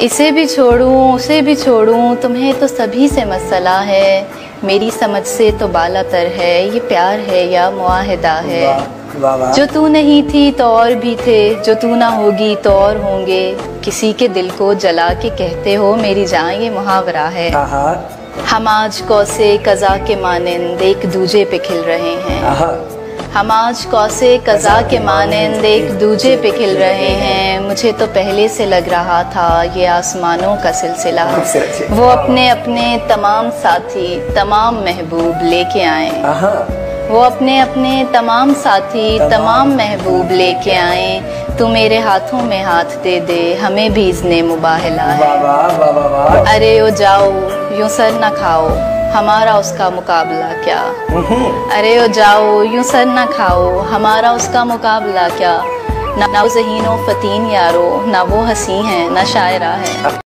इसे भी छोड़ूं उसे भी छोड़ूं, तुम्हें तो सभी से मसला है, मेरी समझ से तो बालातर है, ये प्यार है या मुआहिदा है। वाह वाह। जो तू नहीं थी तो और भी थे, जो तू ना होगी तो और होंगे, किसी के दिल को जला के कहते हो मेरी जान, ये मुहावरा है। हम आज कौसे कज़ा के मानिंद एक दूजे पे खिल रहे हैं, हम आज कौसे कज़ा के मानिंद एक दूजे पे खिल रहे हैं, मुझे तो पहले से लग रहा था ये आसमानों का सिलसिला। वो अपने अपने तमाम साथी तमाम महबूब लेके आए, वो अपने अपने तमाम साथी तमाम महबूब लेके आए, तू मेरे हाथों में हाथ दे दे, हमें भी इसने मुबाहला है। अरे ओ जाओ यूं सर न खाओ, हमारा उसका मुकाबला क्या। अरे ओ जाओ यूं सर न खाओ, हमारा उसका मुकाबला क्या। ना वो ज़हीनो फ़तीन यारो, ना वो हसी है ना शायरा है।